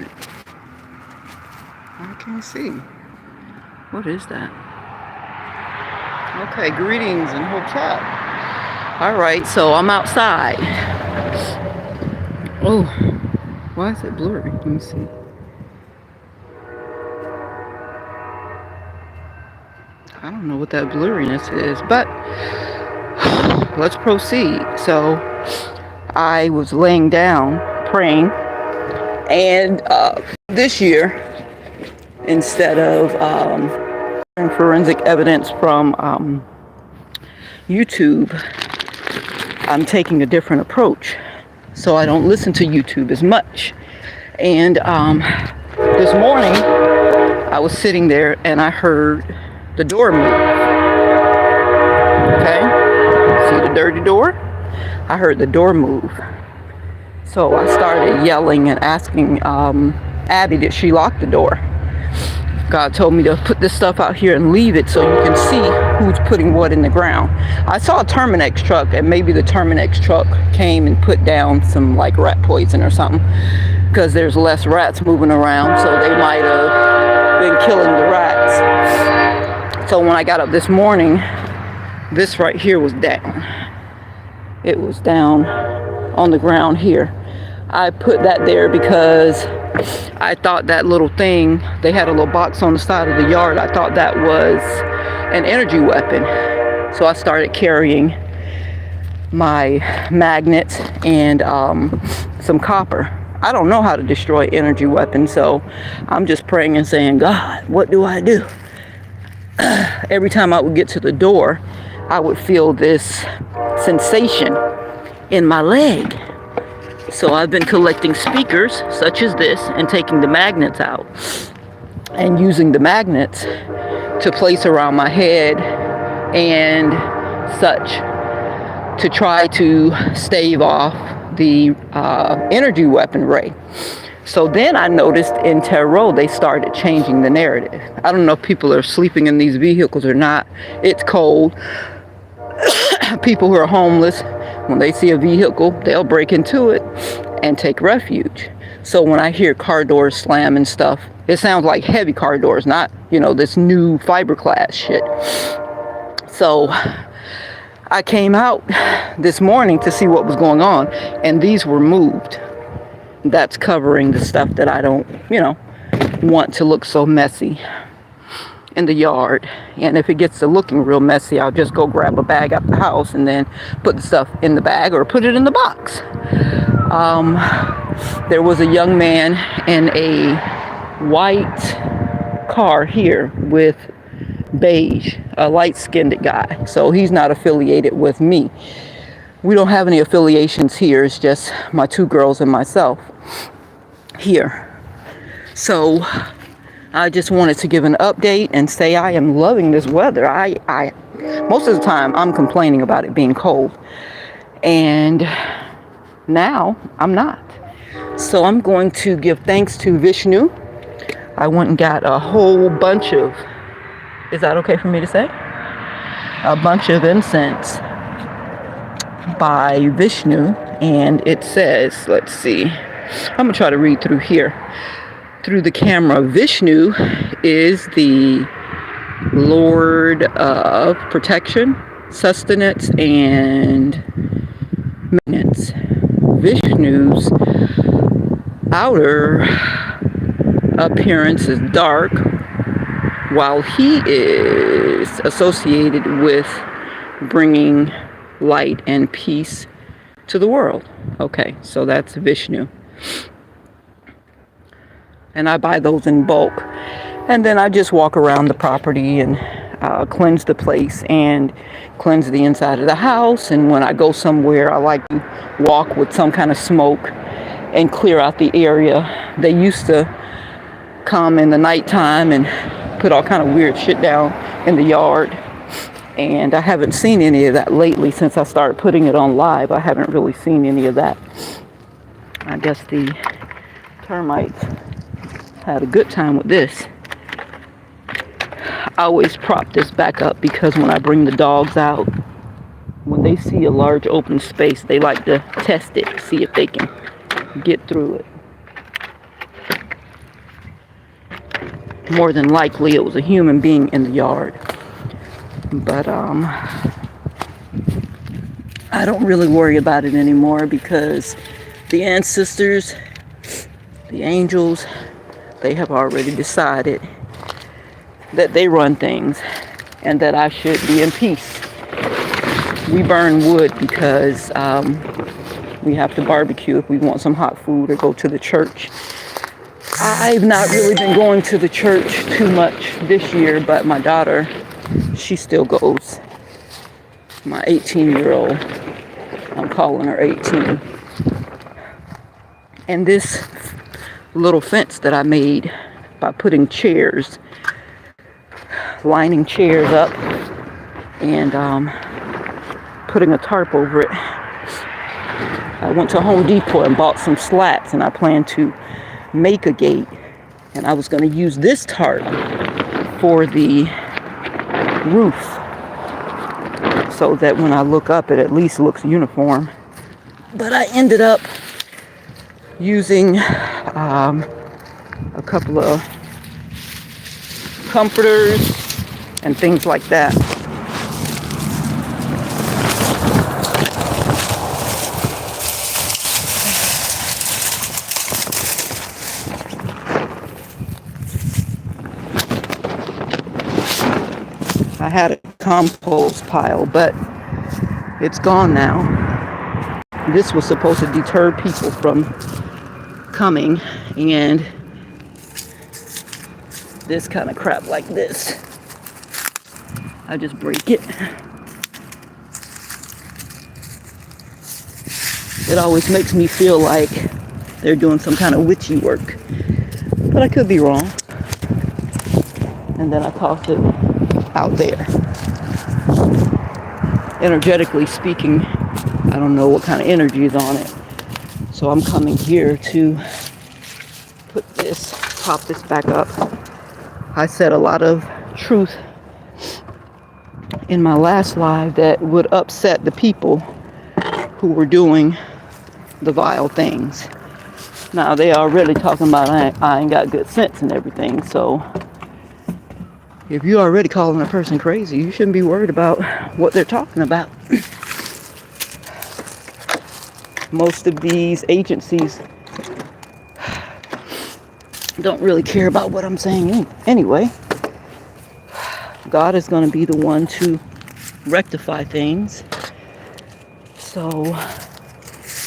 it? I can't see. What is that? Okay, greetings and hope chat. Alright, so I'm outside. Oh, why is it blurry? Let me see. I don't know what that blurriness is, but let's proceed. So I was laying down praying, and this year, instead of forensic evidence from YouTube, I'm taking a different approach. So I don't listen to YouTube as much. And this morning, I was sitting there and I heard the door move. Okay? See the dirty door? I heard the door move. So I started yelling and asking Abby, did she lock the door? God told me to put this stuff out here and leave it so you can see who's putting what in the ground. I saw a Terminex truck, and maybe the Terminex truck came and put down some like rat poison or something, because there's less rats moving around, so they might have been killing the rats. So when I got up this morning, this right here was down. It was down on the ground here. I put that there because I thought that little thing, they had a little box on the side of the yard. I thought that was an energy weapon. So I started carrying my magnets and some copper. I don't know how to destroy energy weapons, so I'm just praying and saying, God, what do I do? Every time I would get to the door, I would feel this sensation in my leg. So I've been collecting speakers such as this and taking the magnets out and using the magnets to place around my head and such to try to stave off the energy weapon ray. So then I noticed in tarot they started changing the narrative. I don't know if people are sleeping in these vehicles or not. It's cold. People who are homeless, when they see a vehicle, they'll break into it and take refuge. So when I hear car doors slam and stuff, it sounds like heavy car doors, not, this new fiberglass shit. So I came out this morning to see what was going on, and these were moved. That's covering the stuff that I don't, want to look so messy in the yard. And if it gets to looking real messy, I'll just go grab a bag out the house and then put the stuff in the bag or put it in the box. There was a young man in a white car here with beige, a light-skinned guy. So he's not affiliated with me. We don't have any affiliations here. It's just my two girls and myself here. So I just wanted to give an update and say I am loving this weather. I most of the time I'm complaining about it being cold, and now I'm not. So I'm going to give thanks to Vishnu. I went and got a whole bunch of, is that okay for me to say? A bunch of incense by Vishnu, and it says, let's see, I'm gonna try to read through here. Through the camera, Vishnu is the Lord of protection, sustenance, and maintenance. Vishnu's outer appearance is dark, while he is associated with bringing light and peace to the world. Okay, so that's Vishnu. And I buy those in bulk. And then I just walk around the property and cleanse the place and cleanse the inside of the house. And when I go somewhere, I like to walk with some kind of smoke and clear out the area. They used to come in the nighttime and put all kind of weird shit down in the yard. And I haven't seen any of that lately since I started putting it on live. I haven't really seen any of that. I guess the termites had a good time with this. I always prop this back up because when I bring the dogs out, when they see a large open space, they like to test it, see if they can get through it. more than likely it was a human being in the yard. But I don't really worry about it anymore because the ancestors, the angels, they have already decided that they run things and that I should be in peace. We burn wood because we have to barbecue if we want some hot food or go to the church. I've not really been going to the church too much this year, but my daughter, she still goes. My 18-year-old, I'm calling her 18. And this little fence that I made by putting chairs, lining chairs up and putting a tarp over it. I went to Home Depot and bought some slats, and I plan to make a gate. And I was going to use this tarp for the roof so that when I look up it at least looks uniform. But I ended up using a couple of comforters and things like that. I had a compost pile, but it's gone now. This was supposed to deter people from coming, and this kind of crap like this, I just break it. It always makes me feel like they're doing some kind of witchy work, but I could be wrong. And then I toss it out there. Energetically speaking, I don't know what kind of energy is on it. So I'm coming here to pop this back up. I said a lot of truth in my last live that would upset the people who were doing the vile things. Now they are really talking about I ain't got good sense and everything, so if you're already calling a person crazy, you shouldn't be worried about what they're talking about. Most of these agencies don't really care about what I'm saying anyway. God is going to be the one to rectify things. So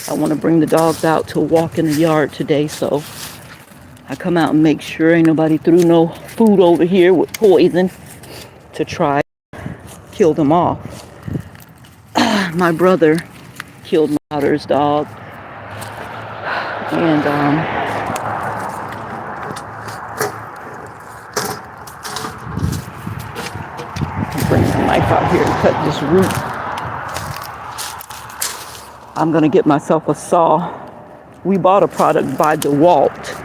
I want to bring the dogs out to walk in the yard today, so I come out and make sure ain't nobody threw no food over here with poison to try to kill them off. My brother killed my daughter's dog, and I'm bringing the knife out here to cut this root. I'm gonna get myself a saw. We bought a product by DeWalt,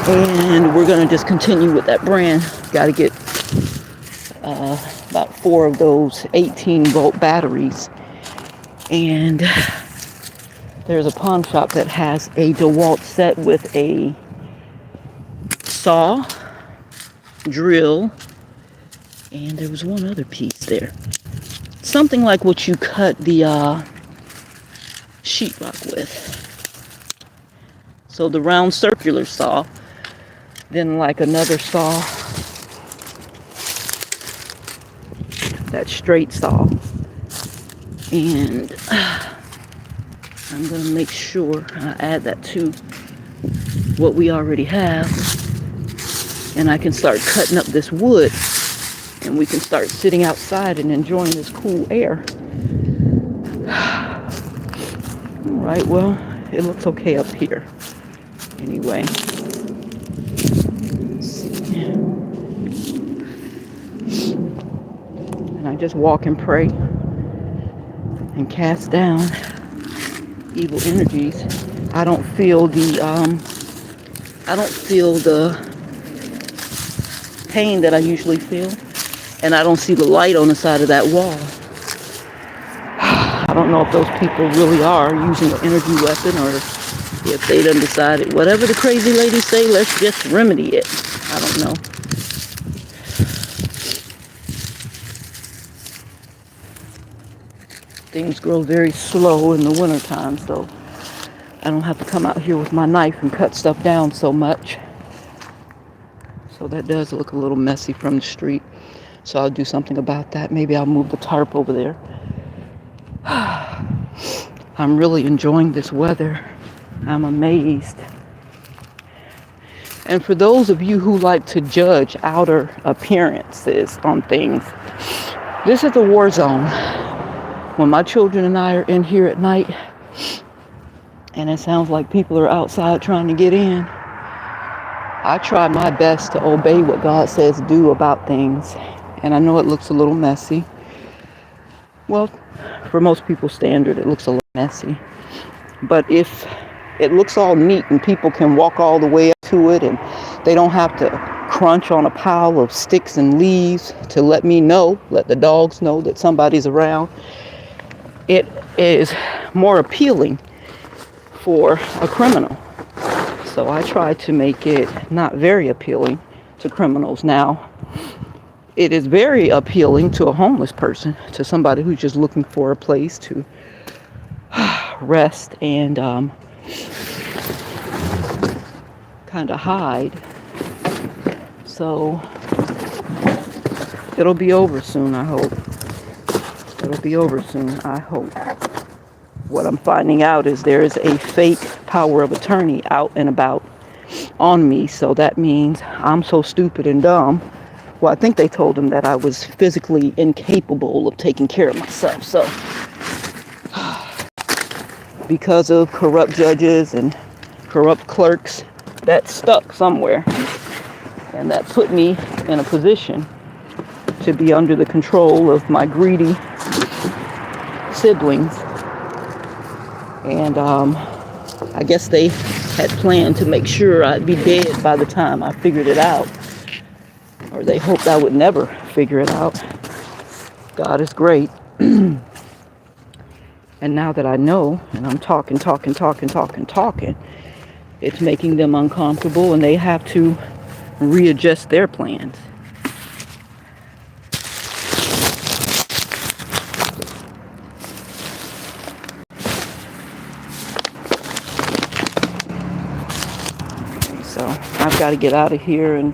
and we're gonna just continue with that brand. Got to get about 4 of those 18-volt batteries. And there's a pawn shop that has a DeWalt set with a saw, drill, and there was one other piece there. Something like what you cut the sheetrock with. So the round circular saw, then like another saw, that straight saw. And I'm going to make sure I add that to what we already have. And I can start cutting up this wood. And we can start sitting outside and enjoying this cool air. Alright, well, it looks okay up here. Anyway. Let's see. And I just walk and pray. And cast down evil energies. I don't feel the pain that I usually feel, and I don't see the light on the side of that wall. I don't know if those people really are using an energy weapon or If they done decided, whatever the crazy ladies say, let's just remedy it. I don't know. Things grow very slow in the wintertime, so I don't have to come out here with my knife and cut stuff down so much. So that does look a little messy from the street. So I'll do something about that. Maybe I'll move the tarp over there. I'm really enjoying this weather. I'm amazed. And for those of you who like to judge outer appearances on things, this is a war zone. When my children and I are in here at night, and it sounds like people are outside trying to get in, I try my best to obey what God says do about things. And I know it looks a little messy. Well, for most people's standard, it looks a little messy. But if it looks all neat and people can walk all the way up to it and they don't have to crunch on a pile of sticks and leaves to let the dogs know that somebody's around, it is more appealing for a criminal. So I try to make it not very appealing to criminals. Now, it is very appealing to a homeless person, to somebody who's just looking for a place to rest and kind of hide. So it'll be over soon, I hope. It'll be over soon, I hope. What I'm finding out is there is a fake power of attorney out and about on me. So that means I'm so stupid and dumb. Well, I think they told him that I was physically incapable of taking care of myself. So because of corrupt judges and corrupt clerks, that stuck somewhere. And that put me in a position to be under the control of my greedy siblings. And I guess they had planned to make sure I'd be dead by the time I figured it out. Or they hoped I would never figure it out. God is great. And now that I know, and I'm talking, it's making them uncomfortable and they have to readjust their plans. So I've got to get out of here and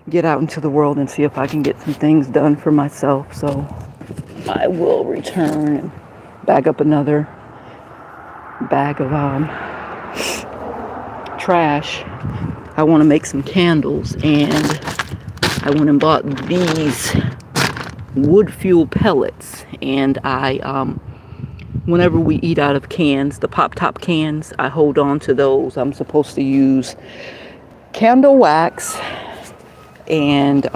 get out into the world and see if I can get some things done for myself. So I will return and bag up another bag of trash. I want to make some candles, and I went and bought these wood fuel pellets, and I whenever we eat out of cans, the pop top cans, I hold on to those. I'm supposed to use candle wax, and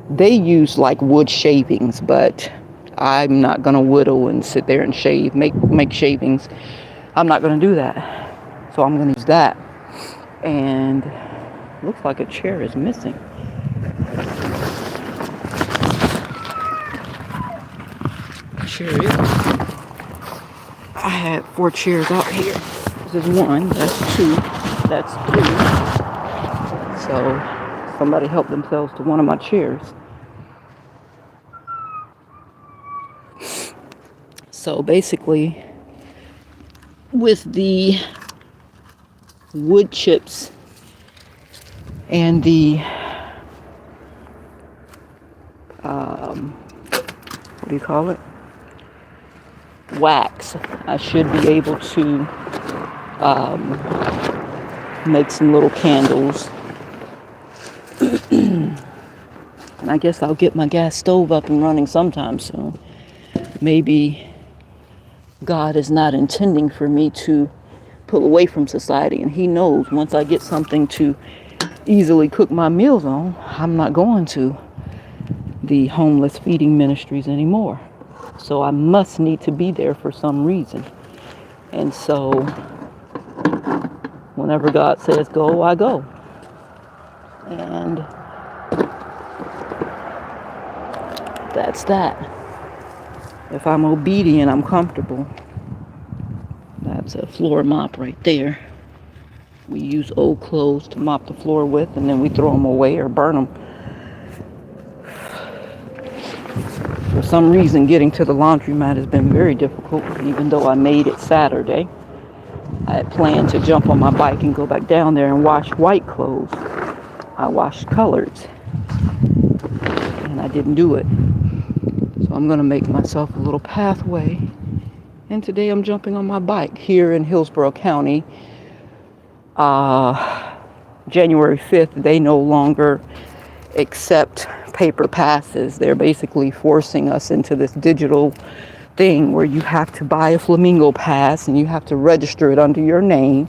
they use like wood shavings, but I'm not gonna whittle and sit there and make shavings. I'm not gonna do that. So I'm gonna use that. And looks like a chair is missing. Chair is. I had 4 chairs out here. This is 1, that's 2, that's 3. So somebody helped themselves to one of my chairs. So basically, with the wood chips and the what do you call it? Wax, I should be able to make some little candles. And I guess I'll get my gas stove up and running sometime soon. Maybe God is not intending for me to pull away from society, and he knows once I get something to easily cook my meals on, I'm not going to the homeless feeding ministries anymore. So I must need to be there for some reason. And so whenever God says go, I go. And that's that. If I'm obedient, I'm comfortable. It's a floor mop right there. We use old clothes to mop the floor with, and then we throw them away or burn them. For some reason, getting to the laundromat has been very difficult, even though I made it Saturday. I had planned to jump on my bike and go back down there and wash white clothes. I washed colors, and I didn't do it. So I'm going to make myself a little pathway. And today I'm jumping on my bike here in Hillsborough County. January 5th, they no longer accept paper passes. They're basically forcing us into this digital thing where you have to buy a Flamingo pass and you have to register it under your name.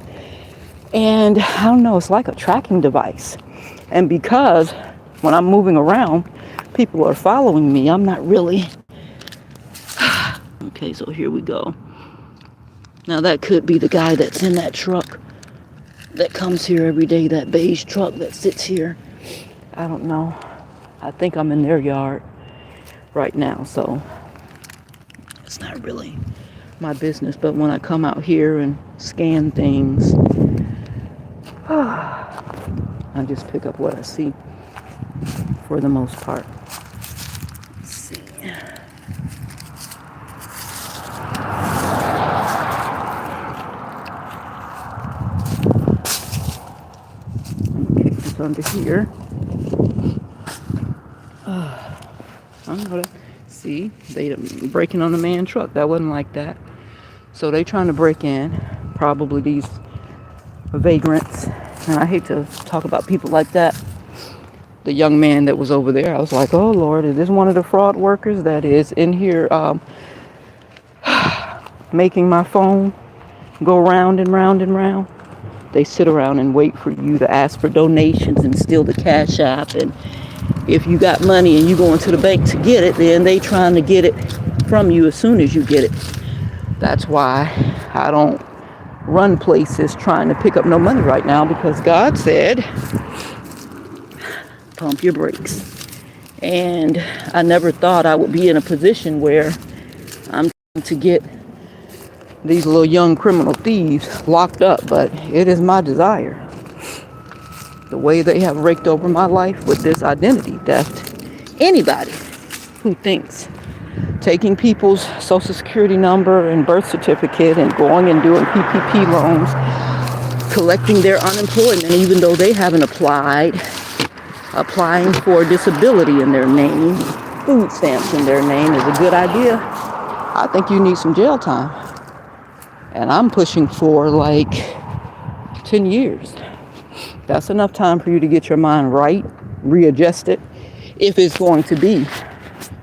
And I don't know, it's like a tracking device. And because when I'm moving around, people are following me, I'm not really... Okay, so here we go. Now that could be the guy that's in that truck that comes here every day, that beige truck that sits here. I don't know. I think I'm in their yard right now, so it's not really my business. But when I come out here and scan things, I just pick up what I see for the most part. Let's see. Okay, it's under here. I'm gonna see, they breaking on the man truck. That wasn't like that. So they trying to break in, probably these vagrants. And I hate to talk about people like that. The young man that was over there, I was like, oh Lord, is this one of the fraud workers that is in here making my phone go round and round and round? They sit around and wait for you to ask for donations and steal the cash app. And if you got money and you go into the bank to get it, then they trying to get it from you as soon as you get it. That's why I don't run places trying to pick up no money right now, because God said, pump your brakes. And I never thought I would be in a position where I'm trying to get these little young criminal thieves locked up, but it is my desire. The way they have raked over my life with this identity theft, anybody who thinks taking people's social security number and birth certificate and going and doing PPP loans, collecting their unemployment even though they haven't applied, applying for disability in their name, food stamps in their name is a good idea. I think you need some jail time. And I'm pushing for like 10 years. That's enough time for you to get your mind right, readjust it. If it's going to be,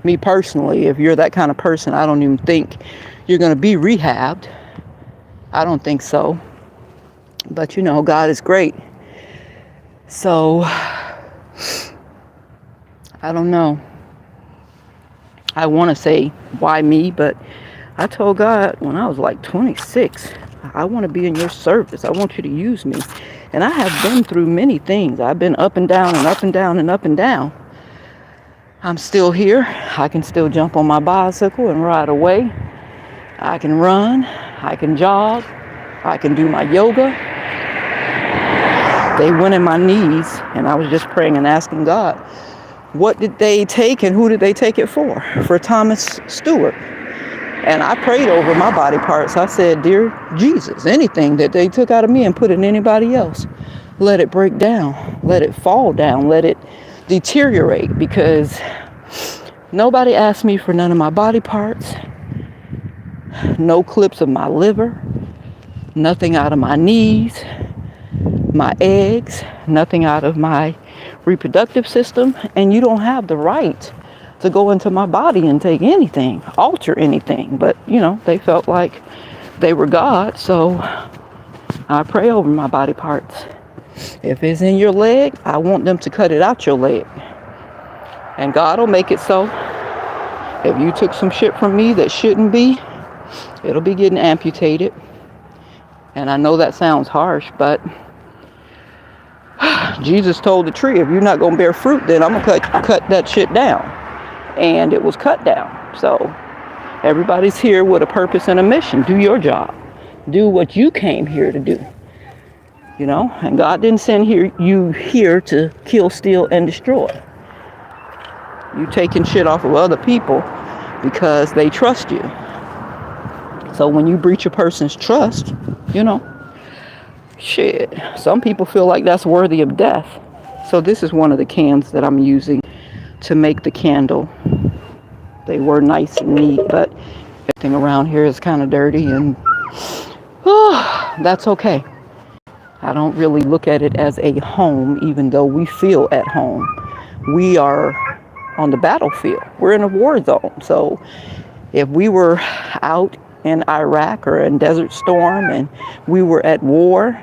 me personally, if you're that kind of person, I don't even think you're going to be rehabbed. I don't think so. But you know, God is great. So, I don't know. I want to say, why me? But I told God when I was like 26, I want to be in your service. I want you to use me. And I have been through many things. I've been up and down and up and down and up and down. I'm still here. I can still jump on my bicycle and ride away. I can run. I can jog. I can do my yoga. They went in my knees, and I was just praying and asking God, what did they take and who did they take it for? For Thomas Stewart. And I prayed over my body parts. I said, dear Jesus, anything that they took out of me and put in anybody else, let it break down, let it fall down, let it deteriorate, because nobody asked me for none of my body parts, no clips of my liver, nothing out of my knees, my eggs, nothing out of my reproductive system. And you don't have the right to go into my body and take anything, alter anything. But, you know, they felt like they were God, so I pray over my body parts. If it's in your leg, I want them to cut it out your leg. And God will make it so. If you took some shit from me that shouldn't be, it'll be getting amputated. And I know that sounds harsh, but Jesus told the tree, if you're not going to bear fruit, then I'm going to cut that shit down. And it was cut down. So everybody's here with a purpose and a mission. Do your job. Do what you came here to do. And God didn't send you here to kill, steal, and destroy. You taking shit off of other people because they trust you. So when you breach a person's trust, shit, some people feel like that's worthy of death. So this is one of the cans that I'm using to make the candle. They were nice and neat, but everything around here is kind of dirty, and that's okay. I don't really look at it as a home, even though we feel at home. We are on the battlefield. We're in a war zone. So if we were out in Iraq or in Desert Storm and we were at war,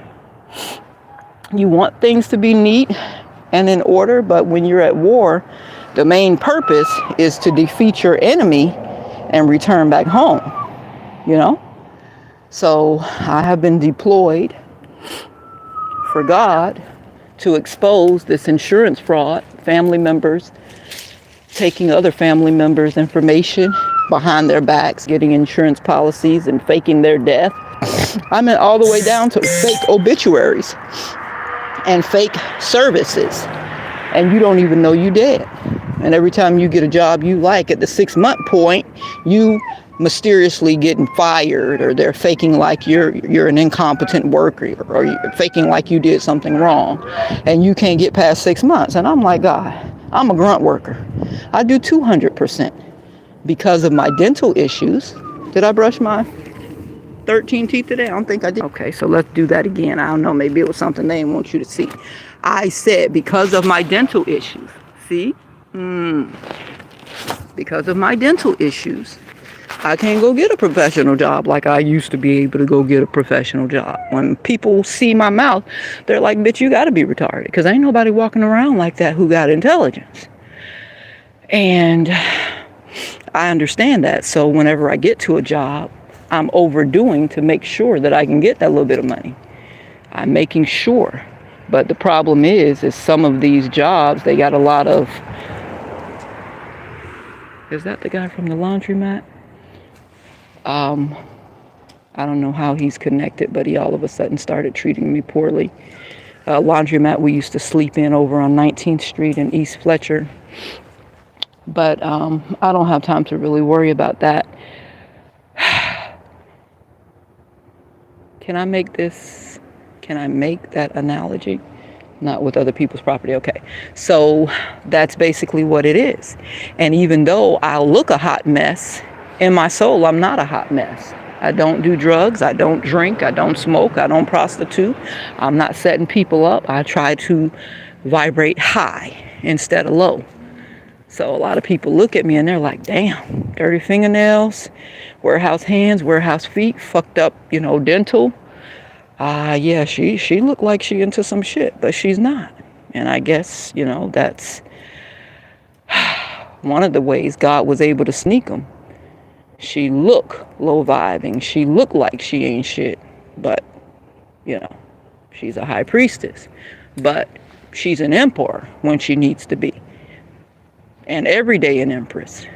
you want things to be neat and in order, but when you're at war, the main purpose is to defeat your enemy and return back home, So I have been deployed for God to expose this insurance fraud, family members taking other family members' information behind their backs, getting insurance policies and faking their death. I mean, all the way down to fake obituaries and fake services. And you don't even know you dead. And every time you get a job you like, at the 6-month point, you mysteriously getting fired, or they're faking like you're an incompetent worker, or you're faking like you did something wrong, and you can't get past 6 months. And I'm like, God, I'm a grunt worker. I do 200% because of my dental issues. Did I brush my 13 teeth today? I don't think I did. Okay, so let's do that again. I don't know, maybe it was something they didn't want you to see. I said because of my dental issues. See? Because of my dental issues, I can't go get a professional job like I used to be able to go get a professional job. When people see my mouth, they're like, bitch, you got to be retarded, because ain't nobody walking around like that who got intelligence. And I understand that. So whenever I get to a job, I'm overdoing to make sure that I can get that little bit of money. I'm making sure. But the problem is some of these jobs, they got a lot of... Is that the guy from the laundromat? I don't know how he's connected, but he all of a sudden started treating me poorly. Laundromat we used to sleep in over on 19th Street in East Fletcher. But I don't have time to really worry about that. Can I make that analogy? Not with other people's property. Okay. So that's basically what it is. And even though I'll look a hot mess, in my soul, I'm not a hot mess. I don't do drugs. I don't drink. I don't smoke. I don't prostitute. I'm not setting people up. I try to vibrate high instead of low. So a lot of people look at me and they're like, damn, dirty fingernails, warehouse hands, warehouse feet, fucked up, dental. Yeah, she looked like she into some shit, but she's not. And I guess, that's one of the ways God was able to sneak them. She look low vibing. She look like she ain't shit, but, she's a high priestess. But she's an emperor when she needs to be. And every day an empress.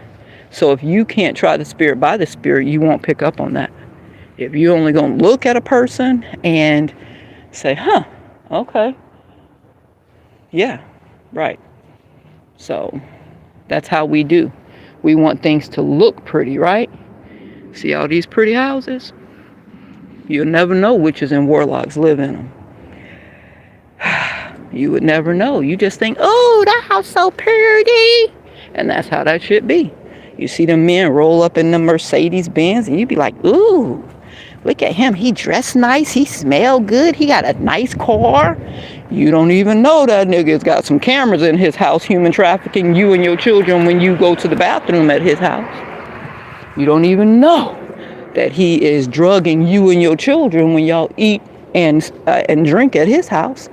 So if you can't try the spirit by the spirit, you won't pick up on that. If you're only going to look at a person and say, okay, yeah, right. So that's how we do. We want things to look pretty, right? See all these pretty houses? You'll never know witches and warlocks live in them. You would never know. You just think, oh, that house so pretty. And that's how that should be. You see them men roll up in the Mercedes Benz and you be like, ooh, look at him. He dressed nice. He smelled good. He got a nice car. You don't even know that nigga's got some cameras in his house, human trafficking you and your children when you go to the bathroom at his house. You don't even know that he is drugging you and your children when y'all eat and drink at his house,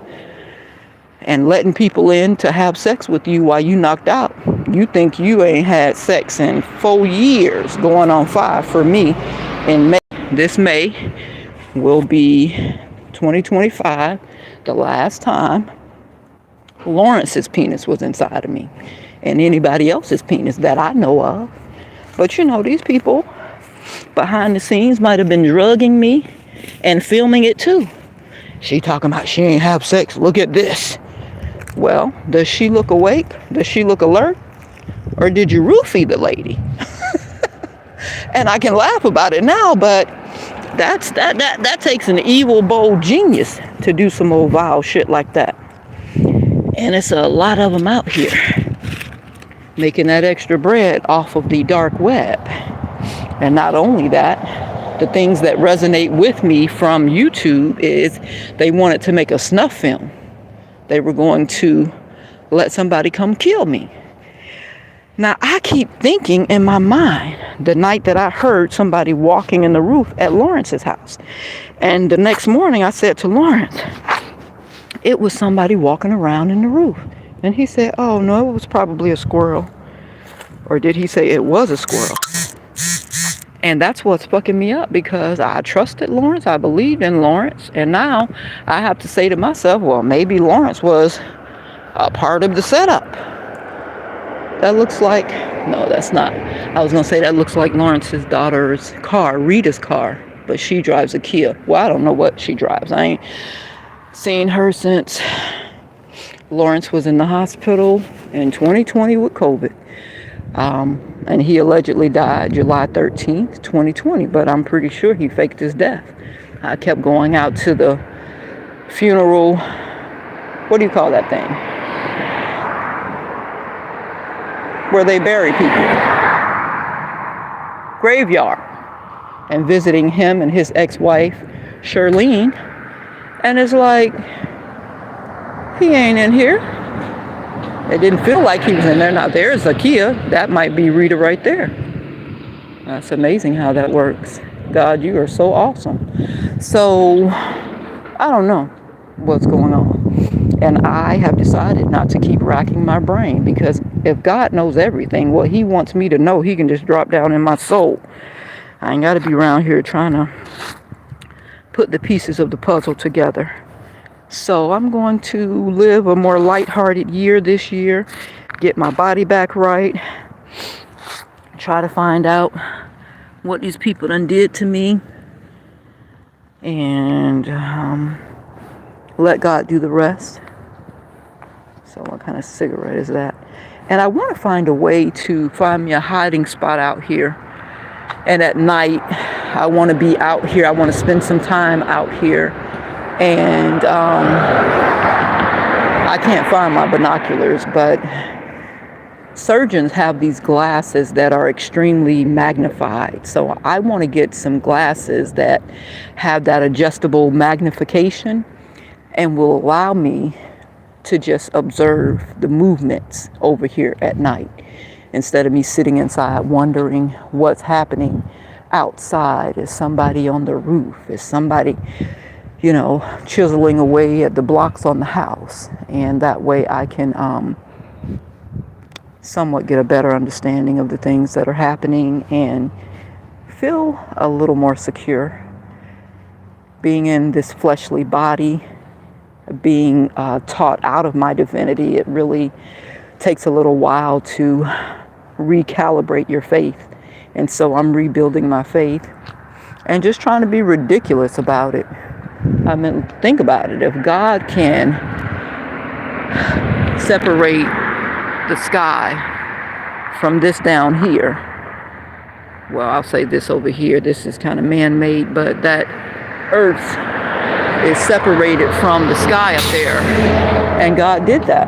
and letting people in to have sex with you while you knocked out. You think you ain't had sex in 4 years, going on 5 for me. In May, this May will be 2025, the last time Lawrence's penis was inside of me, and anybody else's penis that I know of. But these people behind the scenes might have been drugging me and filming it too. She talking about she ain't have sex. Look at this. Well, does she look awake? Does she look alert? Or did you roofie the lady? And I can laugh about it now, but that takes an evil, bold genius to do some old vile shit like that. And it's a lot of them out here making that extra bread off of the dark web. And not only that, the things that resonate with me from YouTube is they wanted to make a snuff film. They were going to let somebody come kill me. Now, I keep thinking in my mind the night that I heard somebody walking in the roof at Lawrence's house. And the next morning I said to Lawrence, it was somebody walking around in the roof. And he said, oh, no, it was probably a squirrel. Or did he say it was a squirrel? And that's what's fucking me up, because I trusted Lawrence. I believed in Lawrence. And now I have to say to myself, well, maybe Lawrence was a part of the setup. That looks like, no, that's not. I was going to say that looks like Lawrence's daughter's car, Rita's car. But she drives a Kia. Well, I don't know what she drives. I ain't seen her since Lawrence was in the hospital in 2020 with COVID. And he allegedly died July 13th, 2020. But I'm pretty sure he faked his death. I kept going out to the funeral. What do you call that thing? Where they bury people. Graveyard. And visiting him and his ex-wife, Charlene. And it's like, he ain't in here. It didn't feel like he was in there. Now, there's a Kia. That might be Rita right there. That's amazing how that works. God, you are so awesome. So, I don't know what's going on. And I have decided not to keep racking my brain, because if God knows everything, what he wants me to know, he can just drop down in my soul. I ain't got to be around here trying to put the pieces of the puzzle together. So I'm going to live a more lighthearted year this year, get my body back right, try to find out what these people done did to me, and let God do the rest. So what kind of cigarette is that? And I want to find a way to find me a hiding spot out here. And at night, I want to be out here. I want to spend some time out here. And I can't find my binoculars, but surgeons have these glasses that are extremely magnified. So I want to get some glasses that have that adjustable magnification and will allow me to just observe the movements over here at night, instead of me sitting inside wondering what's happening outside. Is somebody on the roof? Is somebody, chiseling away at the blocks on the house? And that way I can somewhat get a better understanding of the things that are happening and feel a little more secure. Being in this fleshly body, being taught out of my divinity, it really takes a little while to recalibrate your faith. And so I'm rebuilding my faith and just trying to be ridiculous about it. I mean, think about it. If God can separate the sky from this down here, well, I'll say this over here, this is kind of man-made, but that earth is separated from the sky up there, and God did that.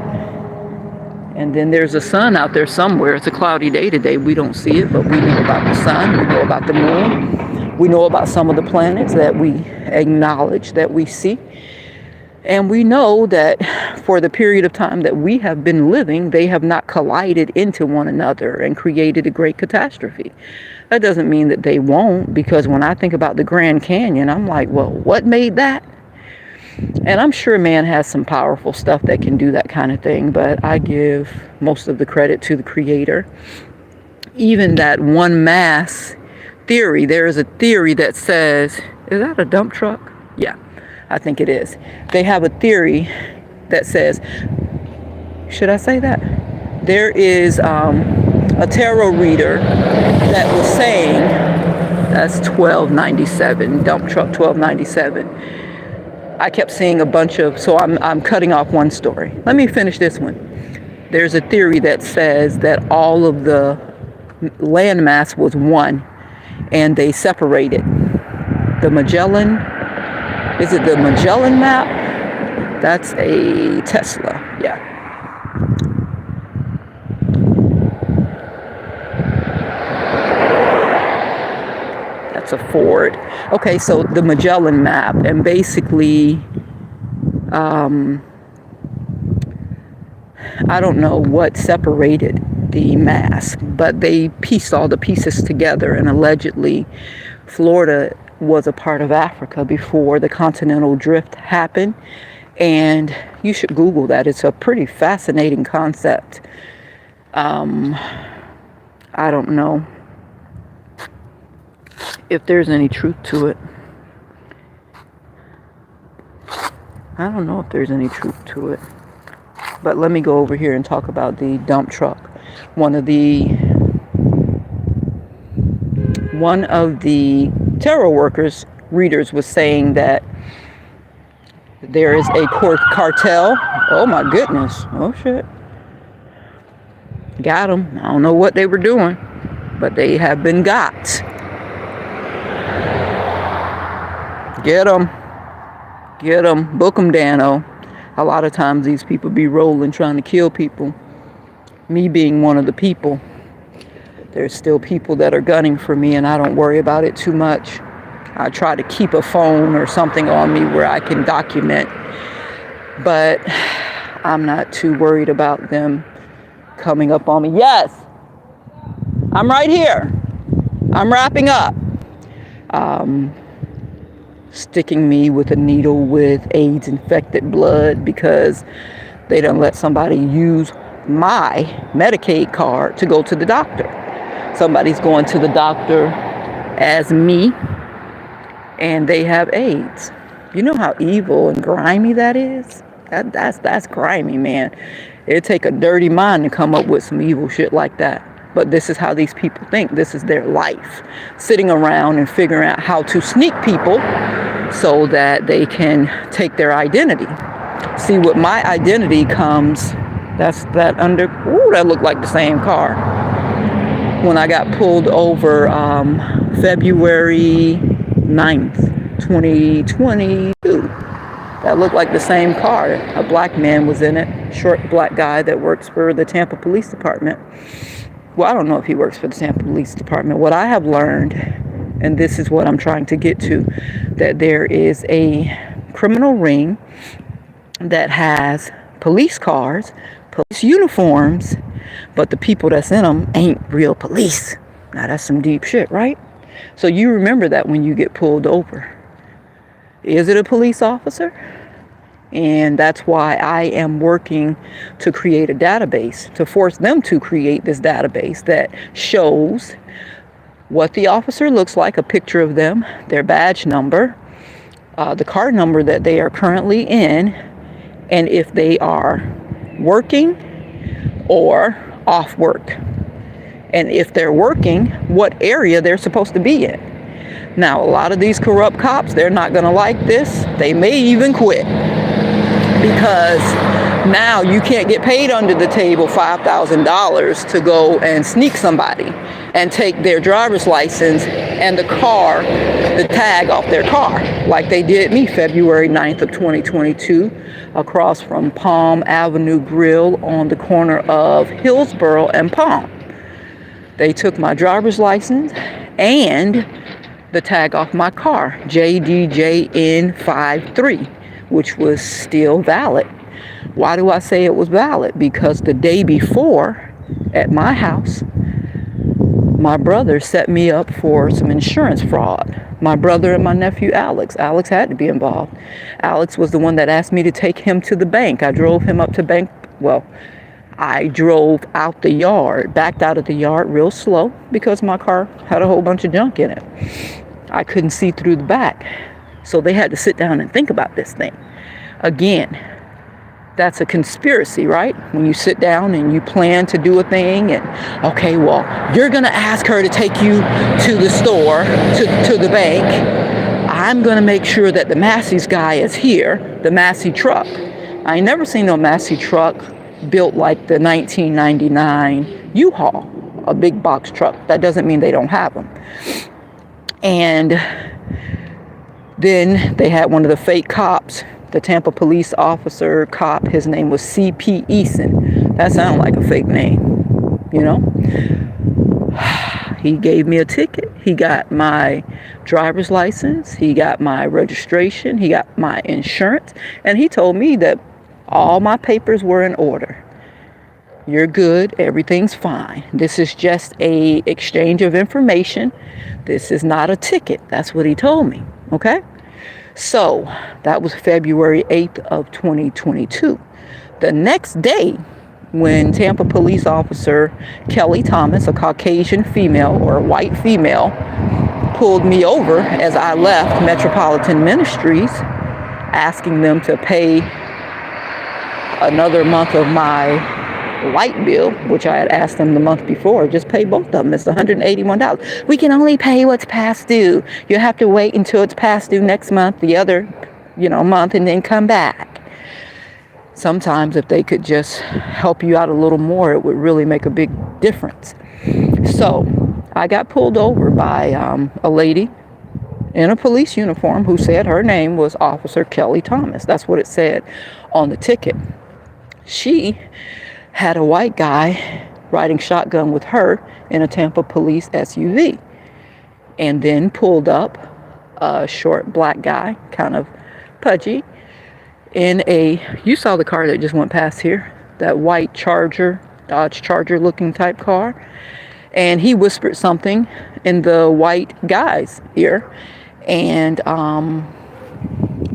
And then there's a sun out there somewhere. It's a cloudy day today. We don't see it, but we know about the sun. We know about the moon. We know about some of the planets that we acknowledge that we see. And we know that for the period of time that we have been living, they have not collided into one another and created a great catastrophe. That doesn't mean that they won't, because when I think about the Grand Canyon, I'm like, well, what made that? And I'm sure man has some powerful stuff that can do that kind of thing, but I give most of the credit to the Creator. Even that one mass theory, there is a theory that says, is that a dump truck? Yeah, I think it is. They have a theory that says, should I say that? There is a tarot reader that was saying, That's 1297, dump truck 1297. I kept seeing a bunch of, so I'm cutting off one story. Let me finish this one. There's a theory that says that all of the landmass was one, and they separated. The Magellan, is it the Magellan map? That's a Tesla, yeah. That's a Ford. Okay, so the Magellan map, and basically, I don't know what separated the mass, but they pieced all the pieces together, and allegedly Florida was a part of Africa before the continental drift happened. And you should Google that. It's a pretty fascinating concept. I don't know if there's any truth to it. I don't know if there's any truth to it. But let me go over here and talk about the dump truck. One of the terror workers readers was saying that there is a cartel. Oh my goodness. Oh shit. Got them. I don't know what they were doing, but they have been got. Get them. Get them. Book them, Dano. A lot of times these people be rolling trying to kill people. Me being one of the people. There's still people that are gunning for me, and I don't worry about it too much. I try to keep a phone or something on me where I can document. But I'm not too worried about them coming up on me. Yes, I'm right here. I'm wrapping up. Sticking me with a needle with AIDS infected blood because they done let somebody use my Medicaid card to go to the doctor. Somebody's going to the doctor as me, and they have AIDS. You know how evil and grimy that is? That's grimy, man. It'd take a dirty mind to come up with some evil shit like that. But this is how these people think. This is their life. Sitting around and figuring out how to sneak people so that they can take their identity. See, with my identity comes, that looked like the same car. When I got pulled over February 9th, 2022, that looked like the same car. A black man was in it, short black guy that works for the Tampa Police Department. Well, I don't know if he works for the Tampa Police Department. What I have learned, and this is what I'm trying to get to, that there is a criminal ring that has police cars, police uniforms, but the people that's in them ain't real police. Now that's some deep shit, right? So you remember that when you get pulled over. Is it a police officer? And that's why I am working to create a database, to force them to create this database that shows what the officer looks like, a picture of them, their badge number, the car number that they are currently in, and if they are working or off work. And if they're working, what area they're supposed to be in. Now, a lot of these corrupt cops, they're not going to like this. They may even quit. Because now you can't get paid under the table $5,000 to go and sneak somebody and take their driver's license and the tag off their car, like they did me February 9th of 2022 across from Palm Avenue Grill on the corner of Hillsborough and Palm. They took my driver's license and the tag off my car, JDJN53. Which was still valid. Why do I say it was valid? Because the day before at my house, my brother set me up for some insurance fraud. My brother and my nephew Alex had to be involved. Alex was the one that asked me to take him to the bank. I drove him up to bank. Well, I drove out the yard, backed out of the yard real slow because my car had a whole bunch of junk in it. I couldn't see through the back. So they had to sit down and think about this thing. Again, That's a conspiracy, right? When you sit down and you plan to do a thing and, okay, well, you're going to ask her to take you to the store, to the bank. I'm going to make sure that the Massey's guy is here, the Massey truck. I ain't never seen no Massey truck built like the 1999 U-Haul, a big box truck. That doesn't mean they don't have them. And then they had one of the fake cops, the Tampa police officer cop. His name was C.P. Eason. That sounds like a fake name, you know. He gave me a ticket. He got my driver's license. He got my registration. He got my insurance. And he told me that all my papers were in order. You're good. Everything's fine. This is just a exchange of information. This is not a ticket. That's what he told me. Okay? So that was February 8th of 2022. The next day, when Tampa police officer Kelly Thomas, a Caucasian female or a white female, pulled me over as I left Metropolitan Ministries, asking them to pay another month of my light bill, which I had asked them the month before, just pay both of them. It's $181. We can only pay what's past due. You have to wait until it's past due next month, the other, month, and then come back. Sometimes if they could just help you out a little more, it would really make a big difference. So I got pulled over by a lady in a police uniform who said her name was Officer Kelly Thomas. That's what it said on the ticket. She had a white guy riding shotgun with her in a Tampa police SUV, and then pulled up a short black guy, kind of pudgy, in you saw the car that just went past here, that white Charger, Dodge Charger looking type car, and he whispered something in the white guy's ear, and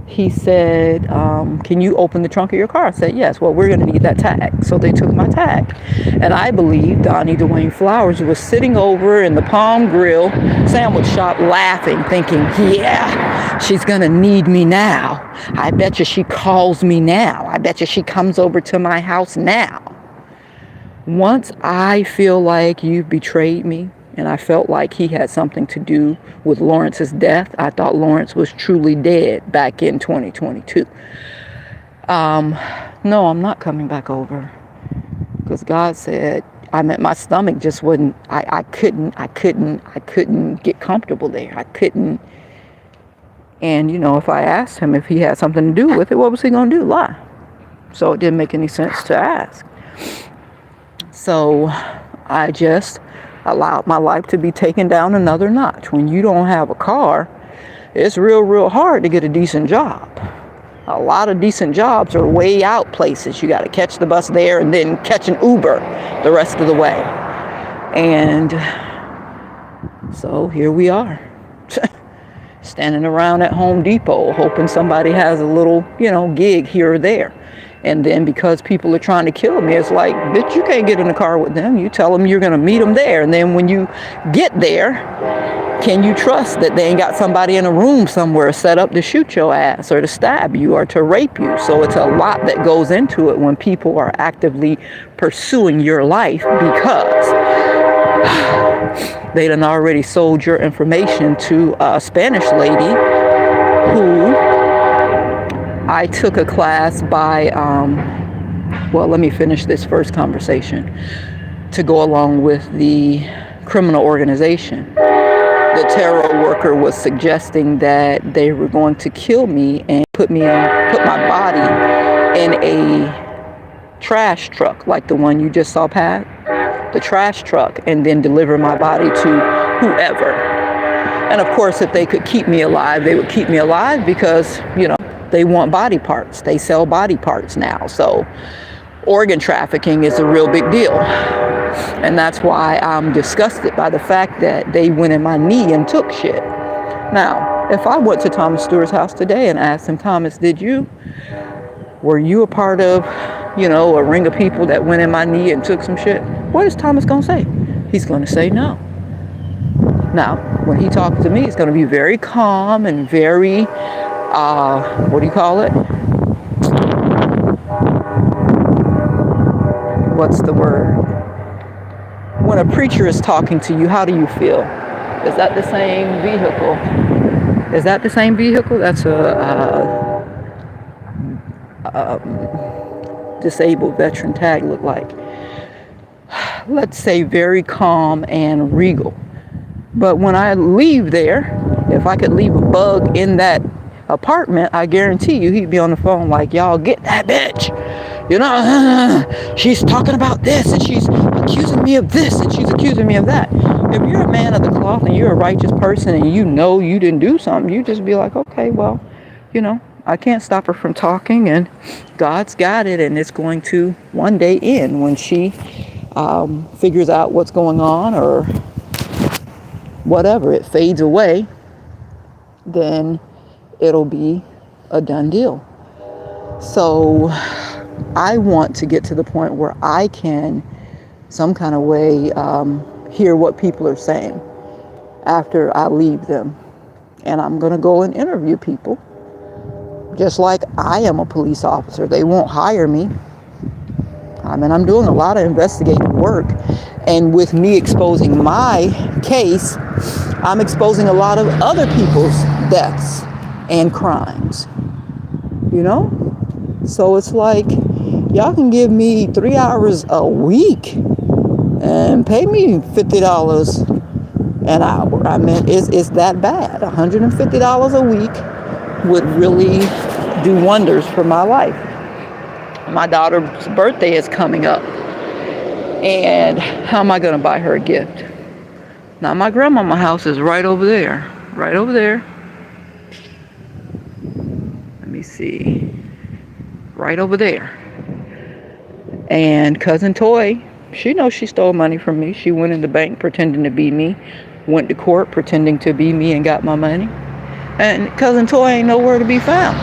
he said, can you open the trunk of your car? I said, yes. Well, we're going to need that tag. So they took my tag. And I believe Donnie Dwayne Flowers was sitting over in the Palm Grill sandwich shop laughing, thinking, yeah, she's going to need me now. I bet you she calls me now. I bet you she comes over to my house now. Once I feel like you've betrayed me, and I felt like he had something to do with Lawrence's death. I thought Lawrence was truly dead back in 2022. No, I'm not coming back over. Because God said, my stomach just wouldn't, I couldn't get comfortable there. I couldn't. And, if I asked him if he had something to do with it, what was he going to do? Lie. So it didn't make any sense to ask. So I just allowed my life to be taken down another notch. When you don't have a car, it's real hard to get a decent job. A lot of decent jobs are way out places. You got to catch the bus there and then catch an Uber the rest of the way. And so here we are, standing around at Home Depot, hoping somebody has a little, gig here or there. And then because people are trying to kill me, it's like, bitch, you can't get in the car with them. You tell them you're going to meet them there. And then when you get there, can you trust that they ain't got somebody in a room somewhere set up to shoot your ass or to stab you or to rape you? So it's a lot that goes into it when people are actively pursuing your life, because they done already sold your information to a Spanish lady who I took a class by, let me finish this first conversation to go along with the criminal organization. The terror worker was suggesting that they were going to kill me and put my body in a trash truck, like the one you just saw pass, the trash truck, and then deliver my body to whoever. And of course, if they could keep me alive, they would keep me alive because, they want body parts. They sell body parts now. So organ trafficking is a real big deal. And that's why I'm disgusted by the fact that they went in my knee and took shit. Now, if I went to Thomas Stewart's house today and asked him, Thomas, were you a part of, a ring of people that went in my knee and took some shit? What is Thomas going to say? He's going to say no. Now, when he talks to me, it's going to be very calm and very, what's the word? When a preacher is talking to you, how do you feel? Is that the same vehicle? Is that the same vehicle? That's a disabled veteran tag look like. Let's say very calm and regal. But when I leave there, if I could leave a bug in that apartment, I guarantee you he'd be on the phone like, y'all get that bitch. You know, she's talking about this and she's accusing me of this and she's accusing me of that. If you're a man of the cloth and you're a righteous person and you know you didn't do something, you just be like, okay, well, you know, I can't stop her from talking and God's got it and it's going to one day end when she figures out what's going on or whatever, it fades away, then it'll be a done deal. So I want to get to the point where I can some kind of way hear what people are saying after I leave them. And I'm going to go and interview people just like I am a police officer. They won't hire me. I mean, I'm doing a lot of investigative work, and with me exposing my case, I'm exposing a lot of other people's deaths and crimes, you know? So it's like, y'all can give me 3 hours a week and pay me $50 an hour. I mean, it's that bad. $150 a week would really do wonders for my life. My daughter's birthday is coming up. And how am I going to buy her a gift? Now, my grandmama's house is right over there. Right over there. Let me see. Right over there. And Cousin Toy, she knows she stole money from me. She went in the bank pretending to be me. Went to court pretending to be me and got my money. And Cousin Toy ain't nowhere to be found.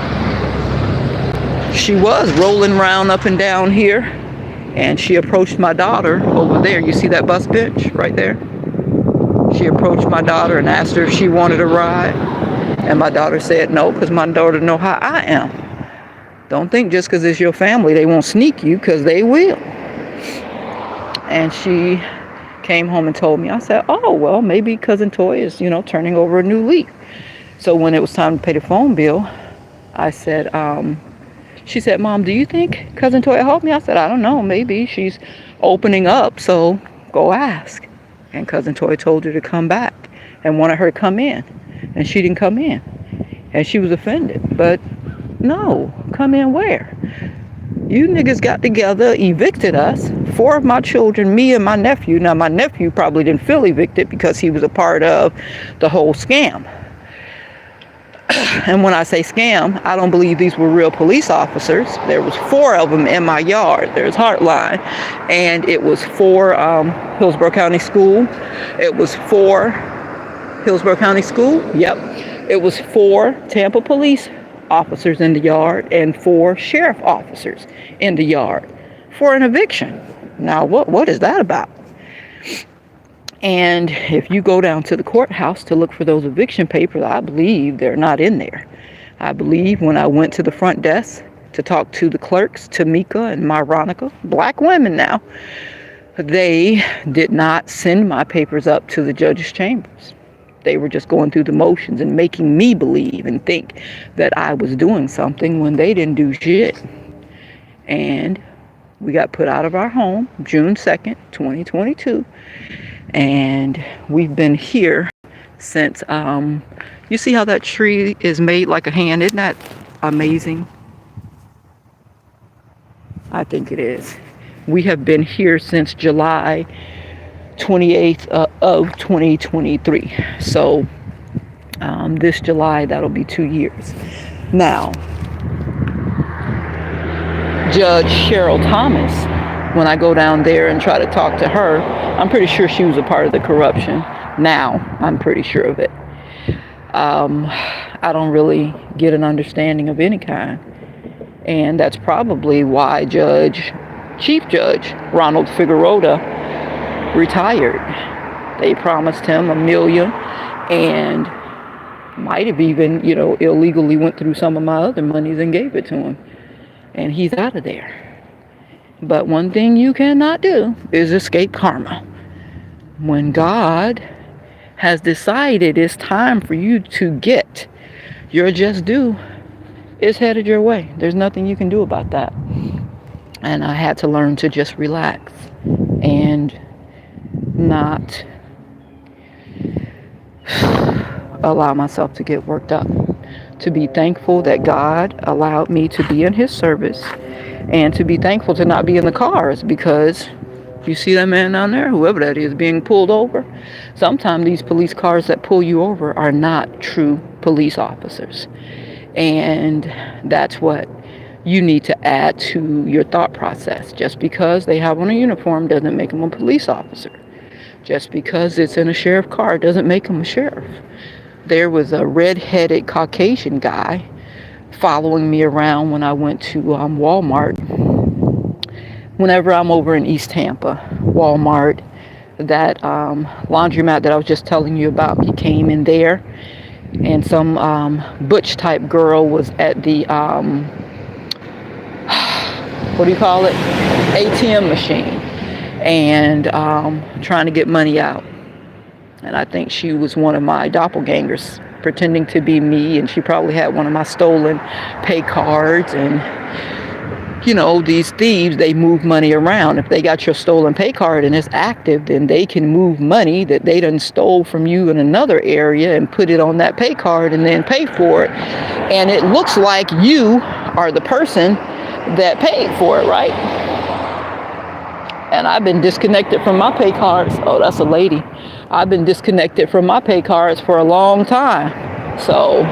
She was rolling around up and down here, and she approached my daughter over there. You see that bus bench right there? She approached my daughter and asked her if she wanted a ride, and my daughter said no, because my daughter know how I am. Don't think just because it's your family they won't sneak you, because they will. And she came home and told me. I said, oh, well, maybe Cousin Toy is, turning over a new leaf. So when it was time to pay the phone bill, I said, she said, Mom, do you think Cousin Toy helped me? I said, I don't know. Maybe she's opening up, so go ask. And Cousin Toy told her to come back and wanted her to come in. And she didn't come in. And she was offended. But no, come in where? You niggas got together, evicted us. 4 of my children, me and my nephew. Now, my nephew probably didn't feel evicted because he was a part of the whole scam. And when I say scam, I don't believe these were real police officers. There was 4 of them in my yard. There's Heartline. And it was for Hillsborough County School. It was for Hillsborough County School. Yep. It was 4 Tampa police officers in the yard and 4 sheriff officers in the yard for an eviction. Now, what is that about? And if you go down to the courthouse to look for those eviction papers, I believe they're not in there. I believe when I went to the front desk to talk to the clerks, Tamika and Myronica, black women now, they did not send my papers up to the judge's chambers. They were just going through the motions and making me believe and think that I was doing something when they didn't do shit. And we got put out of our home June 2nd, 2022. And we've been here since, you see how that tree is made like a hand? Isn't that amazing? I think it is. We have been here since July 28th of 2023. So this July, that'll be 2 years. Now, Judge Cheryl Thomas, when I go down there and try to talk to her, I'm pretty sure she was a part of the corruption. Now, I'm pretty sure of it. I don't really get an understanding of any kind. And that's probably why Chief Judge Ronald Figueroa retired. They promised him $1 million and might have even, illegally went through some of my other monies and gave it to him. And he's out of there. But one thing you cannot do is escape karma. When God has decided it's time for you to get your just due, it's headed your way. There's nothing you can do about that. And I had to learn to just relax and not allow myself to get worked up. To be thankful that God allowed me to be in his service, and to be thankful to not be in the cars, because you see that man down there, whoever that is, being pulled over. Sometimes these police cars that pull you over are not true police officers. And that's what you need to add to your thought process. Just because they have on a uniform doesn't make them a police officer. Just because it's in a sheriff car doesn't make them a sheriff. There was a red-headed Caucasian guy following me around when I went to Walmart. Whenever I'm over in East Tampa, Walmart, that laundromat that I was just telling you about, he came in there, and some butch type girl was at the what do you call it, ATM machine, and trying to get money out. And I think she was one of my doppelgangers pretending to be me, and she probably had one of my stolen pay cards. And you know, these thieves, they move money around. If they got your stolen pay card and it's active, then they can move money that they done stole from you in another area and put it on that pay card and then pay for it. And it looks like you are the person that paid for it, right? And I've been disconnected from my pay cards. Oh, that's a lady. I've been disconnected from my pay cards for a long time. So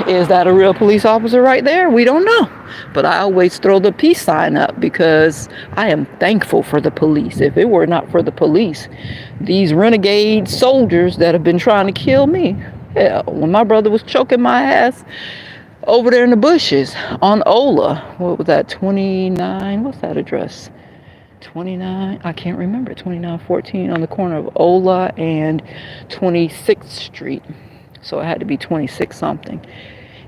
is that a real police officer right there? We don't know. But I always throw the peace sign up, because I am thankful for the police. If it were not for the police, these renegade soldiers that have been trying to kill me, hell, when my brother was choking my ass over there in the bushes on Ola, what was that, 29, what's that address? 29, I can't remember, 2914 on the corner of Ola and 26th Street. So it had to be 26 something.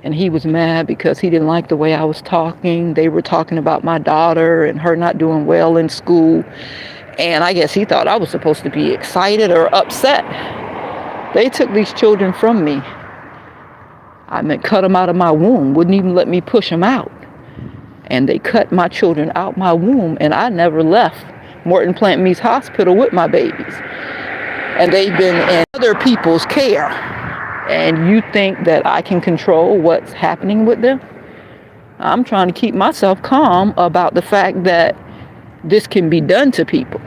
And he was mad because he didn't like the way I was talking. They were talking about my daughter and her not doing well in school. And I guess he thought I was supposed to be excited or upset. They took these children from me. I mean, cut them out of my womb, wouldn't even let me push them out. And they cut my children out my womb, and I never left Morton Plant Meats Hospital with my babies. And they've been in other people's care. And you think that I can control what's happening with them? I'm trying to keep myself calm about the fact that this can be done to people,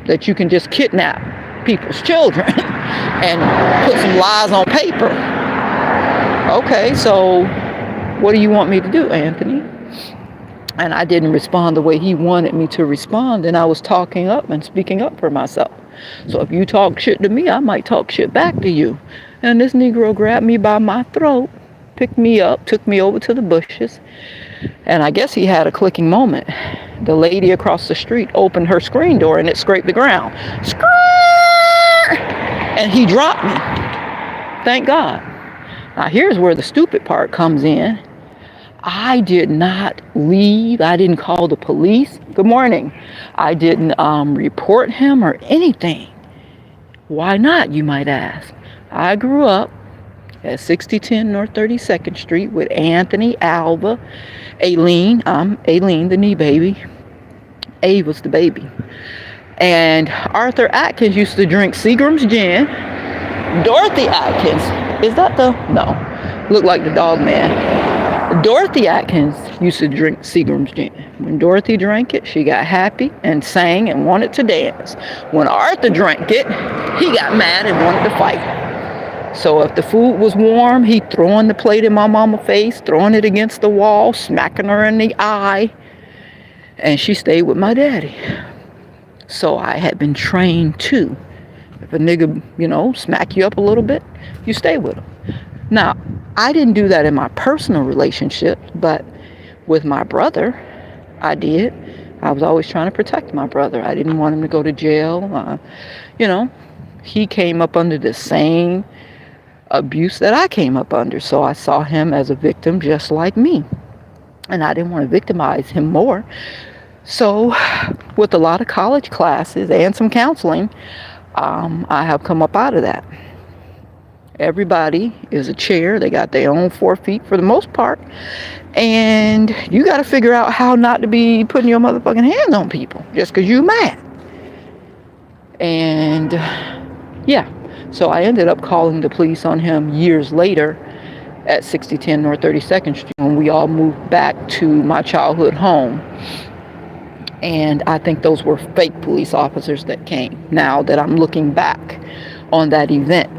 that you can just kidnap people's children and put some lies on paper. Okay, so what do you want me to do, Anthony? And I didn't respond the way he wanted me to respond, and I was talking up and speaking up for myself. So if you talk shit to me, I might talk shit back to you. And this Negro grabbed me by my throat, picked me up, took me over to the bushes, and I guess he had a clicking moment. The lady across the street opened her screen door and it scraped the ground. And he dropped me. Thank God. Now here's where the stupid part comes in. I did not leave. I didn't call the police. Good morning. I didn't report him or anything. Why not, you might ask? I grew up at 6010 North 32nd Street with Anthony, Alva, Aileen. I'm Aileen, the knee baby. A was the baby. And Arthur Atkins used to drink Seagram's gin. Dorothy Atkins, is that the, no, looked like the dog man. Dorothy Atkins used to drink Seagram's gin. When Dorothy drank it, she got happy and sang and wanted to dance. When Arthur drank it, he got mad and wanted to fight. So if the food was warm, he'd throwing the plate in my mama's face, throwing it against the wall, smacking her in the eye. And she stayed with my daddy. So I had been trained too. If a nigga, you know, smack you up a little bit, you stay with him. Now, I didn't do that in my personal relationship, but with my brother, I did. I was always trying to protect my brother. I didn't want him to go to jail. You know, he came up under the same abuse that I came up under. So I saw him as a victim just like me. And I didn't want to victimize him more. So, with a lot of college classes and some counseling, I have come up out of that. Everybody is a chair. They got their own 4 feet for the most part. And you got to figure out how not to be putting your motherfucking hands on people just because you're mad. And yeah, so I ended up calling the police on him years later at 6010 North 32nd Street when we all moved back to my childhood home. And I think those were fake police officers that came. Now that I'm looking back on that event,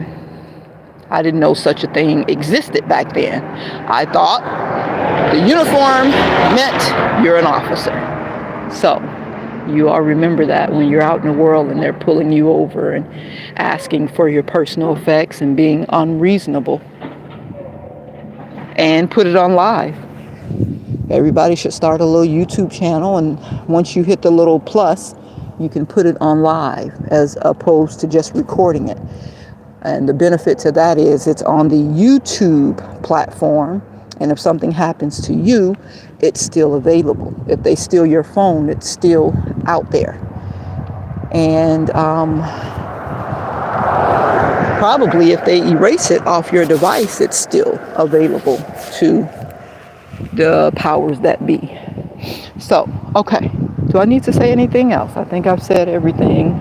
I didn't know such a thing existed back then. I thought the uniform meant you're an officer. So you all remember that when you're out in the world and they're pulling you over and asking for your personal effects and being unreasonable. And put it on live. Everybody should start a little YouTube channel, and once you hit the little plus, you can put it on live as opposed to just recording it. And the benefit to that is it's on the YouTube platform, and if something happens to you, it's still available. If they steal your phone, it's still out there. And probably if they erase it off your device, it's still available to the powers that be. So, okay. Do I need to say anything else? I think I've said everything.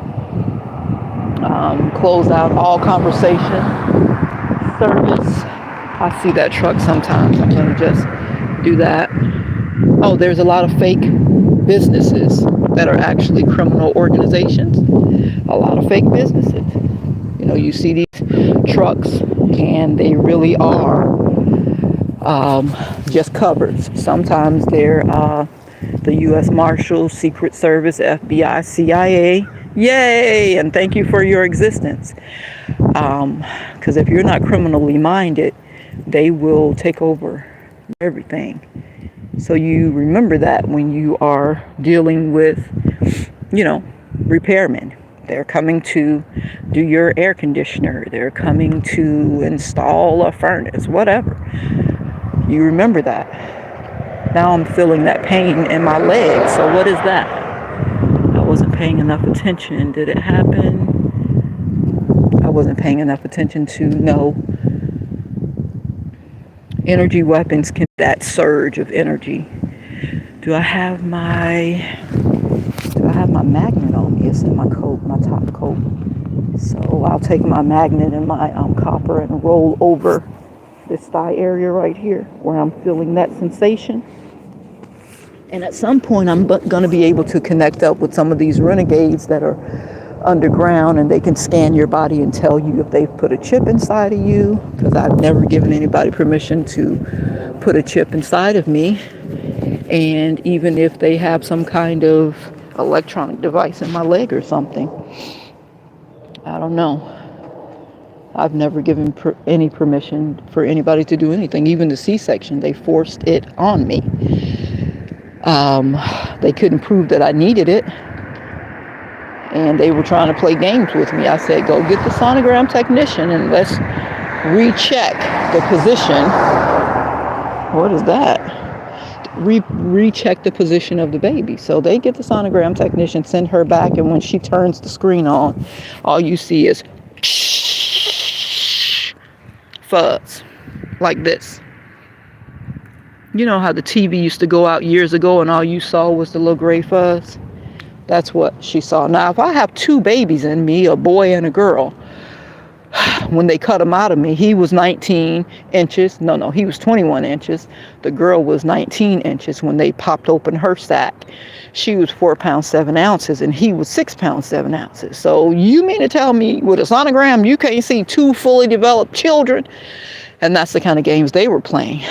Close out all conversation. Service. I see that truck sometimes. I'm going to just do that. Oh, there's a lot of fake businesses that are actually criminal organizations. A lot of fake businesses. You know, you see these trucks and they really are just covers. Sometimes they're the U.S. Marshals, Secret Service, FBI, CIA. Yay! And thank you for your existence. Because if you're not criminally minded, they will take over everything. So you remember that when you are dealing with, repairmen. They're coming to do your air conditioner. They're coming to install a furnace, whatever. You remember that. Now I'm feeling that pain in my leg. So what is that? I wasn't paying enough attention. Did it happen? I wasn't paying enough attention to know. Energy weapons can that surge of energy. Do I have my magnet on me? It's in my coat, my top coat. So I'll take my magnet and my copper and roll over this thigh area right here where I'm feeling that sensation. And at some point I'm going to be able to connect up with some of these renegades that are underground, and they can scan your body and tell you if they've put a chip inside of you, because I've never given anybody permission to put a chip inside of me. And even if they have some kind of electronic device in my leg or something, I don't know. I've never given any permission for anybody to do anything. Even the C-section, they forced it on me. They couldn't prove that I needed it, and they were trying to play games with me. I said, go get the sonogram technician and let's recheck the position. What is that? Recheck the position of the baby. So they get the sonogram technician, send her back, and when she turns the screen on, all you see is fuzz like this. You know how the TV used to go out years ago and all you saw was the little gray fuzz? That's what she saw. Now, if I have two babies in me, a boy and a girl, when they cut him out of me, he was 19 inches. No, he was 21 inches. The girl was 19 inches when they popped open her sack. She was 4 pounds 7 ounces, and he was 6 pounds 7 ounces. So you mean to tell me with a sonogram you can't see two fully developed children? And that's the kind of games they were playing.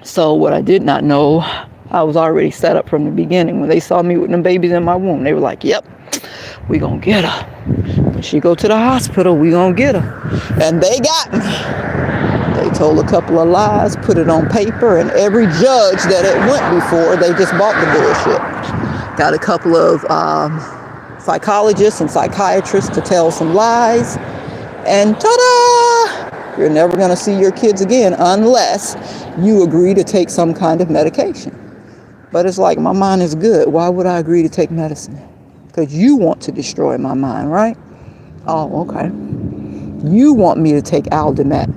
So what I did not know, I was already set up from the beginning. When they saw me with them babies in my womb, they were like, yep, we gonna get her. When she go to the hospital, we gonna get her. And they got me. They told a couple of lies, put it on paper, and every judge that it went before, they just bought the bullshit. Got a couple of psychologists and psychiatrists to tell some lies, and ta-da! You're never gonna see your kids again unless you agree to take some kind of medication. But it's like, my mind is good. Why would I agree to take medicine? Because you want to destroy my mind, right? Oh, okay. You want me to take Aldemet.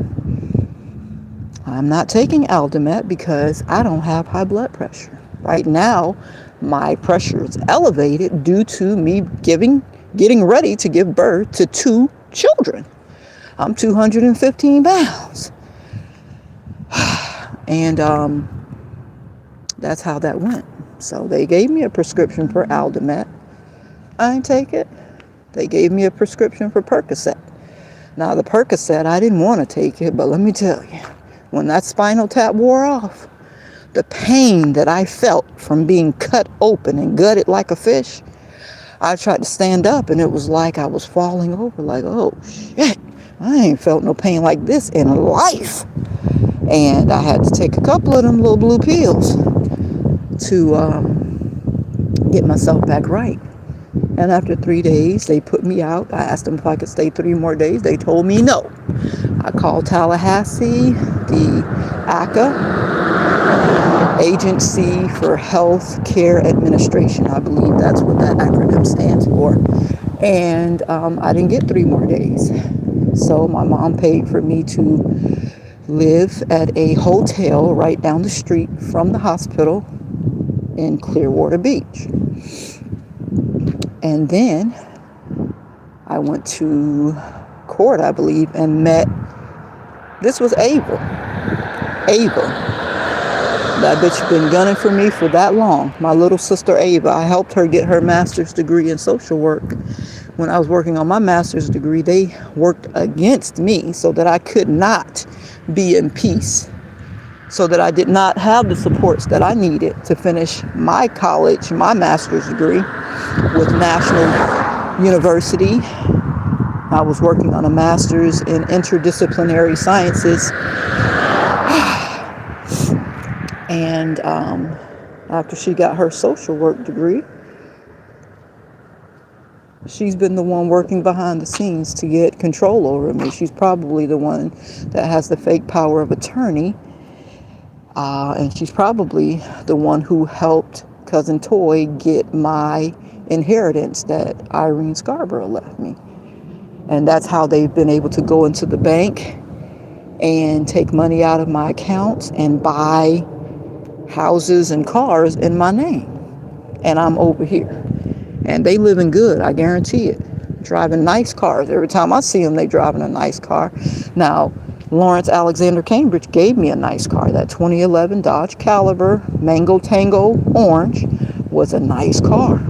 I'm not taking Aldemet because I don't have high blood pressure. Right now, my pressure is elevated due to me getting ready to give birth to 2 children. I'm 215 pounds. And that's how that went. So they gave me a prescription for Aldemet. I didn't take it. They gave me a prescription for Percocet. Now, the Percocet, I didn't want to take it, but let me tell you, when that spinal tap wore off, the pain that I felt from being cut open and gutted like a fish, I tried to stand up and it was like I was falling over, like, oh shit, I ain't felt no pain like this in life. And I had to take a couple of them little blue pills to get myself back right. And after 3 days, they put me out. I asked them if I could stay 3 more days. They told me no. I called Tallahassee, the ACA, Agency for Health Care Administration. I believe that's what that acronym stands for. And I didn't get 3 more days. So my mom paid for me to live at a hotel right down the street from the hospital in Clearwater Beach. And then I went to court, I believe, and met, this was Ava. That bitch been gunning for me for that long. My little sister Ava, I helped her get her master's degree in social work. When I was working on my master's degree, they worked against me so that I could not be in peace, so that I did not have the supports that I needed to finish my college, my master's degree with National University. I was working on a master's in interdisciplinary sciences. And after she got her social work degree, she's been the one working behind the scenes to get control over me. She's probably the one that has the fake power of attorney. And she's probably the one who helped Cousin Toy get my inheritance that Irene Scarborough left me. And that's how they've been able to go into the bank and take money out of my accounts and buy houses and cars in my name. And I'm over here. And they living good, I guarantee it. Driving nice cars. Every time I see them, they driving a nice car. Now, Lawrence Alexander Cambridge gave me a nice car. That 2011 Dodge Caliber Mango Tango Orange was a nice car.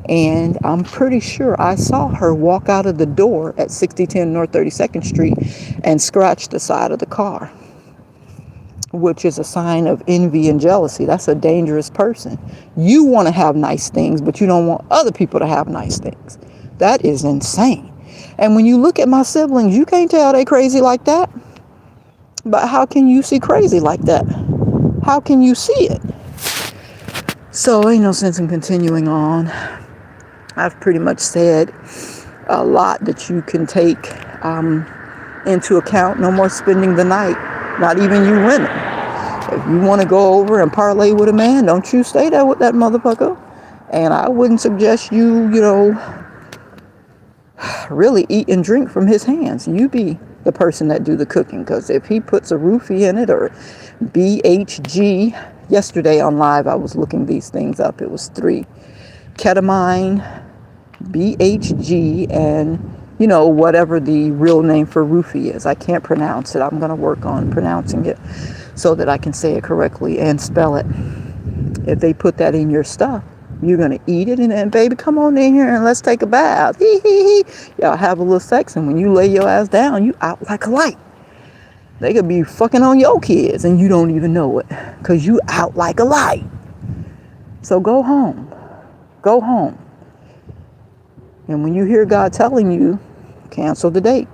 And I'm pretty sure I saw her walk out of the door at 6010 North 32nd Street and scratch the side of the car, which is a sign of envy and jealousy. That's a dangerous person. You want to have nice things, but you don't want other people to have nice things. That is insane. And when you look at my siblings, you can't tell they crazy like that. But how can you see crazy like that? How can you see it? So ain't no sense in continuing on. I've pretty much said a lot that you can take into account. No more spending the night. Not even you women. If you want to go over and parlay with a man, don't you stay there with that motherfucker. And I wouldn't suggest you, really eat and drink from his hands. You be the person that do the cooking. Because if he puts a roofie in it or BHG, yesterday on live I was looking these things up. It was 3. Ketamine, BHG, and whatever the real name for roofie is. I can't pronounce it. I'm going to work on pronouncing it so that I can say it correctly and spell it. If they put that in your stuff, you're going to eat it, and then, baby, come on in here and let's take a bath. Y'all have a little sex, and when you lay your ass down, you out like a light. They could be fucking on your kids, and you don't even know it, because you out like a light. So go home. Go home. And when you hear God telling you, cancel the date.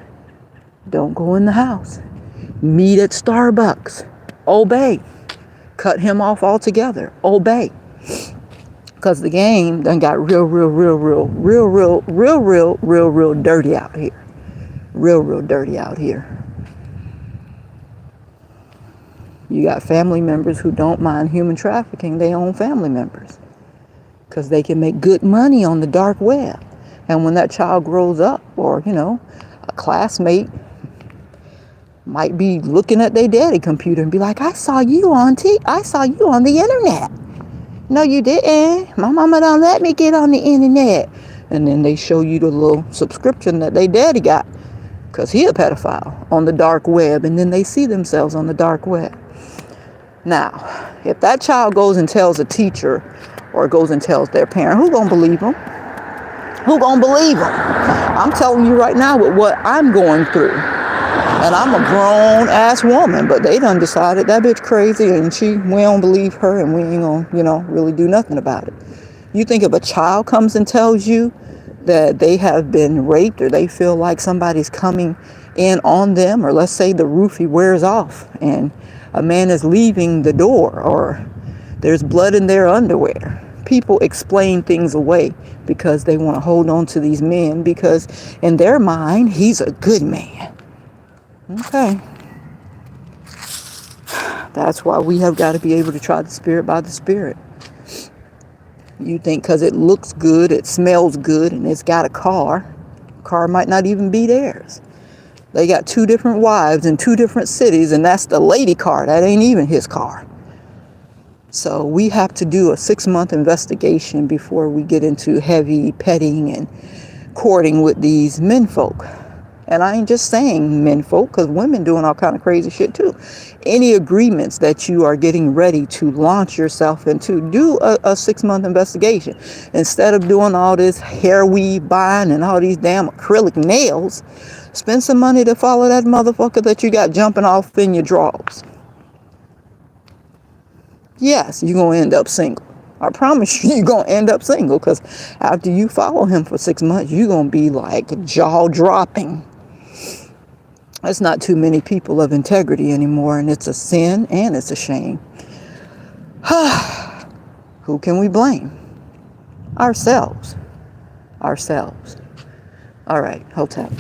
Don't go in the house. Meet at Starbucks. Obey. Cut him off altogether. Obey. Because the game done got real dirty out here. Real dirty out here. You got family members who don't mind human trafficking their own family members because they can make good money on the dark web. And when that child grows up, or, a classmate might be looking at their daddy computer and be like, I saw you on the internet. No, you didn't. My mama don't let me get on the internet. And then they show you the little subscription that they daddy got because he a pedophile on the dark web. And then they see themselves on the dark web. Now, if that child goes and tells a teacher or goes and tells their parent, who gonna believe them? Who gonna believe them? I'm telling you right now with what I'm going through. And I'm a grown ass woman, but they done decided that bitch crazy and we don't believe her and we ain't gonna, really do nothing about it. You think if a child comes and tells you that they have been raped or they feel like somebody's coming in on them, or let's say the roofie wears off and a man is leaving the door or there's blood in their underwear. People explain things away because they want to hold on to these men because in their mind, he's a good man. Okay. That's why we have got to be able to try the spirit by the spirit. You think because it looks good, it smells good, and it's got a car might not even be theirs. They got 2 different wives in 2 different cities, and that's the lady car. That ain't even his car. So we have to do a 6-month investigation before we get into heavy petting and courting with these men folk. And I ain't just saying men folk, because women doing all kind of crazy shit too. Any agreements that you are getting ready to launch yourself into, do a 6-month investigation. Instead of doing all this hair weave buying and all these damn acrylic nails, spend some money to follow that motherfucker that you got jumping off in your drawers. Yes, you're going to end up single. I promise you, you're going to end up single because after you follow him for 6 months, you're going to be like jaw dropping. There's not too many people of integrity anymore, and it's a sin and it's a shame. Who can we blame? Ourselves. All right, hold tight.